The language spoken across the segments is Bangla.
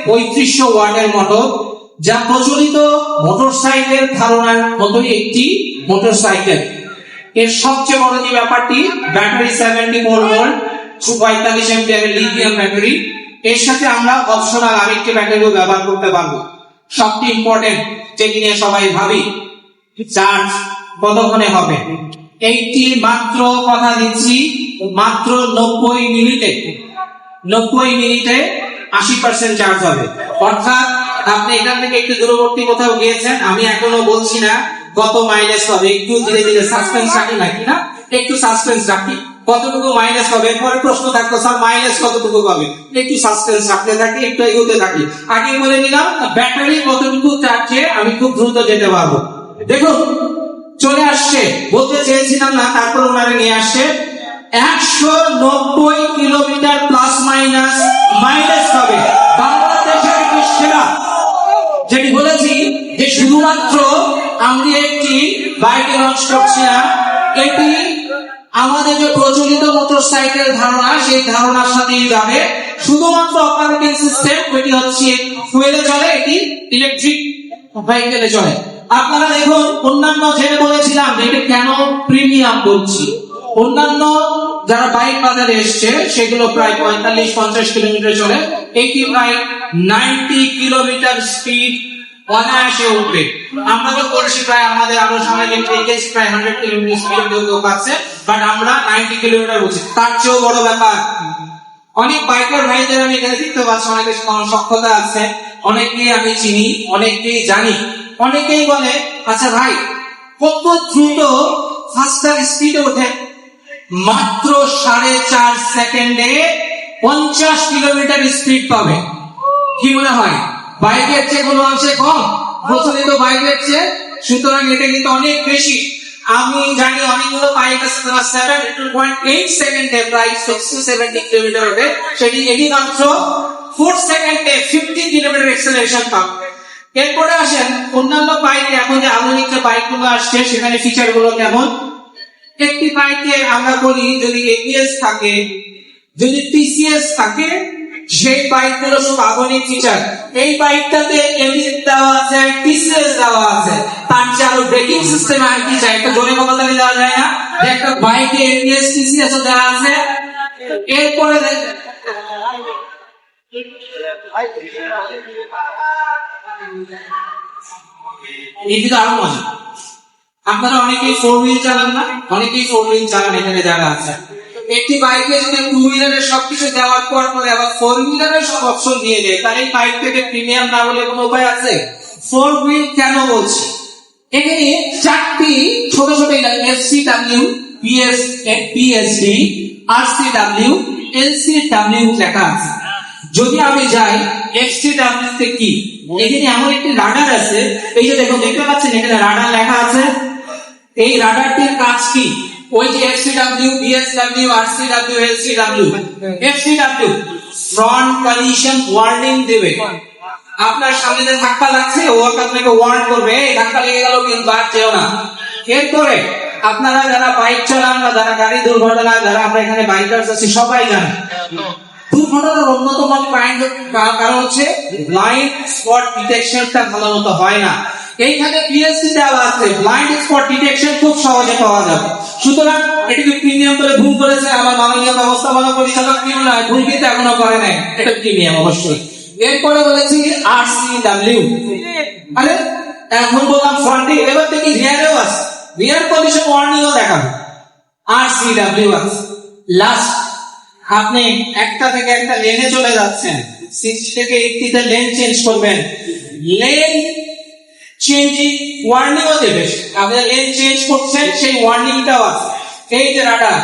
3500 ওয়াটের মোটর, যা প্রচলিত মোটরসাইকেল ধারণার মতোই একটি মোটরসাইকেল। এর সবচেয়ে বড় যে ব্যাপারটি, ব্যাটারি 74 ভোল্ট 45 অ্যাম্পিয়ারের লিথিয়াম ব্যাটারি। এর সাথে আমরা অপশনাল আরেকটি ব্যাটারিও ব্যবহার করতে পারবো। সবচেয়ে ইম্পর্টেন্ট যেটি নিয়ে সবাই ভাবি, চার্জ কতক্ষণে হবে। এইটি মাত্র কথা দিচ্ছি, মাত্র 90 মিনিটে 80% চার্জ হবে। অর্থাৎ আপনি এখান থেকে একটু দূরবর্তী কোথাও গিয়েছেন, আমি এখনো বলছি না কত মাইলেজ হবে, একটু ধীরে ধীরে সাসপেন্স রাখি নাকি না, একটু সাসপেন্স রাখি কতটুকু মাইলেজ হবে। পরে প্রশ্ন থাকতো স্যার মাইলেজ কতটুকু পাবে, একটু সাসপেন্স রাখতে থাকি, একটু এগোতে থাকি। আগে বলে নিলাম ব্যাটারি কতটুকু চার্জে আমি খুব দ্রুত যেতে পারবো। দেখুন চলে আসছে, বলতে চেয়েছিলাম না, তারপর ওনারা নিয়ে আসছে 190 কিলোমিটার প্লাস মাইনাস মাইলেজ হবে। বাংলাদেশের একটি সেরা, যেটি বলেছি যে শুধুমাত্র আমি একটি বাইকে লঞ্চ করছি না, এটি আমাদের যে প্রচলিত মোটরসাইকেল ধারণা, সেই ধারণার সাথেই যাবে। শুধুমাত্র অপারেটিং সিস্টেম এটি হচ্ছে ফুয়েলে চলে, এটি ইলেকট্রিক ভেহিকেলে চলে। আপনারা দেখুন অন্যান্য যেটা বলেছিলাম যে এটা কেন প্রিমিয়াম বলছি, অন্যান্য যারা বাইক বাজারে এসছে সেগুলো প্রায় 45-50 কিলোমিটার চলে, এটি প্রায় 90 কিলোমিটার স্পিড অনায়াসে উঠবে। আমরা তো করছি প্রায়, আমাদের আরো সামনে যে প্রায় 100 কিলোমিটার স্পিড পাচ্ছে, বাট আমরা 90 কিলোমিটার বলছি। তার চেয়েও বড় ব্যাপার, অনেক বাইকার ভাইদের আমি এখানে দেখতে পাচ্ছি, অনেকের সক্ষতা আছে, অনেকেই আমি চিনি, অনেকেই জানি। অনেকেই বলে আচ্ছা ভাই কত দ্রুত ফাস্টার স্পিডে ওঠে। মাত্র 4.5 সেকেন্ডে 50 কিলোমিটার স্পিড পাবে। কি মনে হয় বাইকের চেয়ে কোনো অংশে কম, প্রচলিত বাইকের চেয়ে? সুতরাং এটা কিন্তু অনেক বেশি। আমি জানি অনেকগুলো বাইক আছে 7.8 সেকেন্ডে প্রায় 60-70 কিলোমিটার ওঠে, সেটি এটি মাত্র 4 সেকেন্ডে 50 কিলোমিটার অ্যাক্সেলারেশন পাবে। এরপরে আসেন অন্যান্য বাইক, এখন যে আধুনিক যে বাইকগুলো আসছে সেখানে ফিচার গুলো কেমন। একটি বাইকে আমরা বলি যদি এবিএস থাকে, যদি টিসিএস থাকে, সেই বাইকগুলো সব আধুনিক ফিচার। এই বাইকটাতে এবিএস দেওয়া আছে, টিসিএস দেওয়া আছে, তার চেয়ে আরো ব্রেকিং সিস্টেম আর কি চাই, একটা জোরে কথা দেওয়া যায় না যে একটা বাইকে এবিএস টিসিএস ও দেওয়া আছে। এরপরে এদিকে আরো মজা, আপনারা অনেকেই 4 হুইল চালান না, অনেকেই 4 হুইল চালান এখানে যারা আছে। একটি বাইকে যদি 2 হুইলারের সবকিছু দেওয়ার পর পরে আবার 4 হুইলারের সব অপশন দিয়ে দেয়, তাহলে এই বাইক থেকে প্রিমিয়াম না বলে কোনো উপায় আছে? 4 হুইল কেন বলছি, এখানে 4টি ছোট ছোট এফসিডব্লিউ, পিএসডি, আরসিডব্লিউ, এলসিডব্লিউ লেখা আছে। যদি আমি যাই এফসিডব্লিউ তে কি, এখানে এমন একটি রাডার আছে, এই যে দেখুন দেখতে পাচ্ছেন এখানে রাডার লেখা আছে। এই রাডারটির কাজ কি? ওই যে এফসিডব্লিউ, বিএসডব্লিউ, আরসিডব্লিউ, এলসিডব্লিউ, এফসিডব্লিউ ফ্রন্ট কলিশন ওয়ার্নিং দেবে। আপনার সামনে যে ধাক্কা লাগছে ও আপনাকে ওয়ার্ন করবে, এই ধাক্কা লেগে গেল কিন্তু আর যেও না। এরপরে আপনারা যারা বাইক চালান বা যারা গাড়ি দুর্ঘটনা, যারা আমরা এখানে বাইকার্স আছি সবাই জানেন দুর্ঘটনার অন্যতম কারণ হচ্ছে ব্লাইন্ড স্পট ডিটেকশনটা ভালো মতো হয় না। এইখানে পিএসসি দেওয়া আছে, ব্লাইন্ড স্পট ডিটেকশন খুব সহজে পাওয়া যাবে। সুতরাং এটিকে প্রিমিয়াম করে ভুল করেছে আমার মাননীয় ব্যবস্থাপনা পরিচালক, কি মনে হয় ভুল কিন্তু এখনো করে নাই, এটা প্রিমিয়াম অবশ্যই। এরপরে বলেছি আরসিডব্লিউ, আরে এখন বললাম ফ্রন্টে, এবার দেখি রিয়ারেও আছে, রিয়ার কন্ডিশন ওয়ার্নিংও দেখাবে, আরসিডব্লিউ আছে। লাস্ট আপনি একটা থেকে একটা লেনে চলে যাচ্ছেন, 60 থেকে 80 তে লেন চেঞ্জ করবেন, লেন চেঞ্জিং ওয়ার্নিংও দেবে। আপনি লেন চেঞ্জ করছেন সেই ওয়ার্নিংটাও আছে। এই যে রাডার,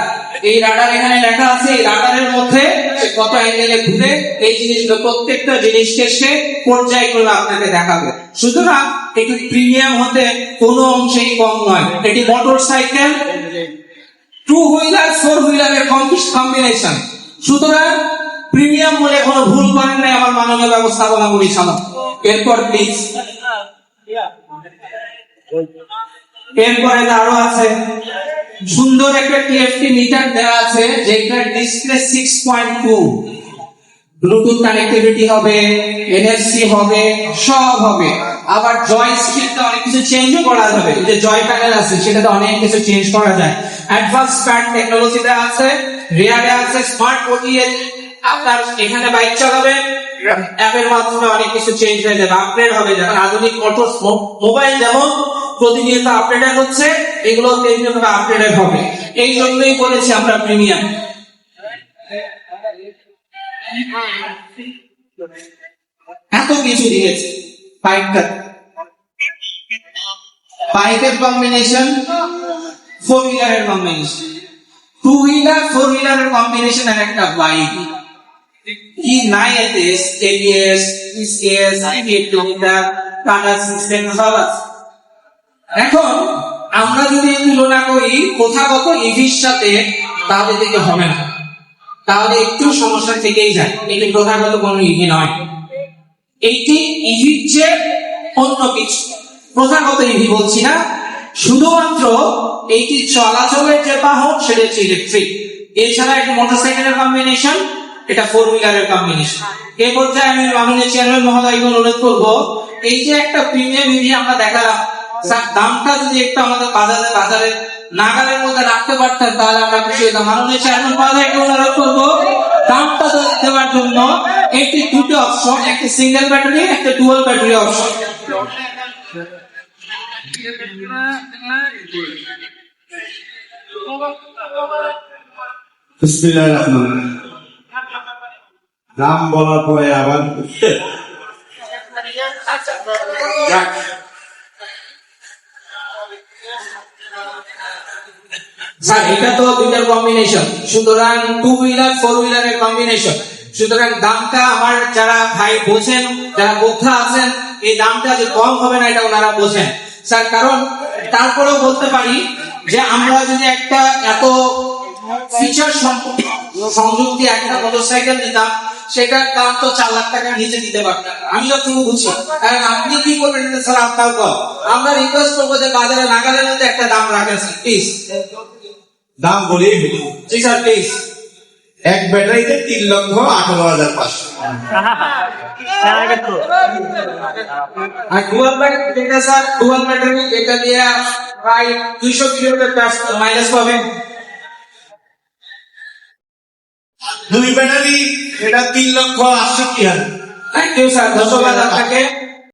এই রাডার এখানে লেখা আছে, এই রাডারের মধ্যে কত অ্যাঙ্গেলে ঘুরে এই জিনিসগুলো, প্রত্যেকটা জিনিসকে সে পর্যায়ক্রমে আপনাকে দেখাবে। সুতরাং এটি প্রিমিয়াম হতে কোনো অংশেই কম নয়। এটি মোটরসাইকেল 2 হুইলার 4 হুইলারের কম্বিনেশন। সুতরাং প্রিমিয়াম বলে কোনো ভুল করেন নাই আমার মাননীয় ব্যবস্থাপনা পরিচালক। এরপর প্লিজ, এরপরে আরো আছে সুন্দর একটা টিএফটি মিটার দেওয়া আছে, যেটার ডিসপ্লে 6.2, ব্লুটুথ কানেক্টিভিটি হবে, এনএফসি হবে, সব হবে। আবার জয়স্টিকটা অনেক কিছু চেঞ্জও করা যাবে, যে জয় প্যানেল আছে সেটাতে অনেক কিছু চেঞ্জ করা যায়। অ্যাডভান্স প্যাড টেকনোলজিতে আছে, রিয়ারে আছে স্মার্ট ওটিএস। আপনার এখানে বাইক চালাবেন, অ্যাপের মাধ্যমে অনেক কিছু চেঞ্জ হয়ে যাবে, আপগ্রেড হবে। যখন আধুনিক মোবাইল যেমন প্রতিনিয়ত আপডেট হচ্ছে, এগুলো তেমনিভাবে আপডেট হবে। এই জন্যই বলেছি আমরা প্রিমিয়াম। এত কিছু দিয়েছে বাইকটা, বাইকের কম্বিনেশন, ফোর হুইলারের কম্বিনেশন, টু হুইলার ফোর হুইলারের কম্বিনেশন আর একটা বাইক কি নাই, এতে এবিএস, ইসিএস, কিলোমিটার, কাটার সিস্টেম সব আছে। এখন আমরা যদি তুলনা করি প্রথাগত ইভির সাথে, তাহলে থেকে হবে না, তাহলে একটু সমস্যা থেকেই যায়। এটি প্রথাগত কোন ইভি নয়, এইটি ইভির যে অন্য কিছু। প্রথাগত ইভি বলছি না, শুধুমাত্র এইটি চলাচলের যে বাহন সেটা হচ্ছে ইলেকট্রিক। এছাড়া একটি মোটরসাইকেলের কম্বিনেশন, এটা ফোর হুইলারের কম্বিনেশন। এই পর্যায়ে আমি মাননীয় চেয়ারম্যান মহোদয়কে অনুরোধ করবো, এই যে একটা প্রিমিয়াম ইভি আমরা দেখালাম, স্যার দামটা যদি একটু আমাদের বাজারে নাগালের মধ্যে রাখতে পারতেন তাহলে আমরা খুশি হতাম। মাননীয় চেয়ারম্যান মহোদয়কে অনুরোধ করবো দামটা দেওয়ার জন্য একটি দুটো অপশন, একটি সিঙ্গেল ব্যাটারি, একটা ডুয়াল ব্যাটারি অপশন। বিসমিল্লাহির রহমানির রহিম। নাম বলার পরে আবার স্যার এটা তো দুইটার কম্বিনেশন, সুতরাং টু হুইলার ফোর হুইলারের কম্বিনেশন। সুতরাং দামটা আমার যারা ভাই বোঝেন, যারা বোদ্ধা আছেন, এই দামটা যে কম হবে না এটা ওনারা বোঝেন স্যার। কারণ তারপরেও বলতে পারি যে আমরা যদি একটা এত ফিচার সংযোগ দিয়ে একটা মোটরসাইকেল নিতাম, সেটার দাম তো 4 লাখ টাকার নিচে দিতে পারতাম। আমি যতটুকু বুঝি, কারণ আপনি কি করবেন স্যার আপনার কল। আমরা রিকোয়েস্ট করবো যে বাজারে নাগালের মধ্যে একটা দাম রাখেন প্লিজ। দাম বলি জি স্যার প্লিজ। এক ব্যাটারিতে 3,18,500। আর ডুয়াল ব্যাটারি যেটা স্যার, ডুয়াল ব্যাটারি এটা দিয়ে প্রায় 200 কিলোমিটার মাইলেজ পাবেন। দুই ব্যাটারি এটা 3,68,000। থ্যাংক ইউ স্যার, ধন্যবাদ আপনাকে।